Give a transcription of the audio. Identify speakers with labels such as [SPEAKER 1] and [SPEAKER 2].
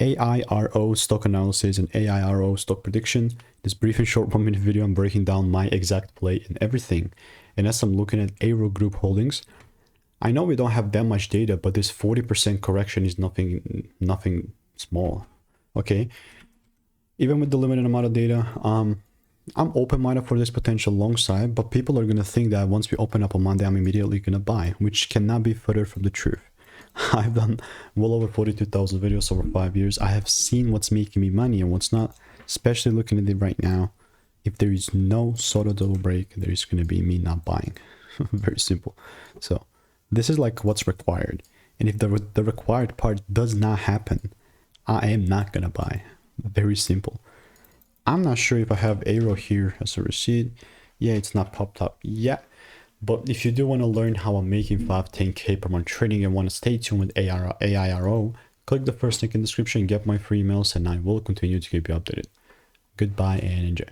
[SPEAKER 1] AIRO stock analysis and AIRO stock prediction. This brief and short 1 minute video, I'm breaking down my exact play and everything. And as I'm looking at AIRO Group holdings, I know we don't have that much data, but this 40% correction is nothing small. Okay. Even with the limited amount of data, I'm open-minded for this potential long side, but people are going to think that once we open up on Monday, I'm immediately going to buy, which cannot be further from the truth. I've done well over 42,000 videos over 5 years. I have seen what's making me money and what's not, especially looking at it right now. If there is no sort of double break, there is going to be me not buying. Very simple. So this is like what's required. And if the required part does not happen, I am not going to buy. Very simple. I'm not sure if I have AIRO here as a receipt. Yeah, it's not popped up yet. But if you do want to learn how I'm making 5-10K per month trading and want to stay tuned with AIRO, click the first link in the description, get my free emails, and I will continue to keep you updated. Goodbye and enjoy.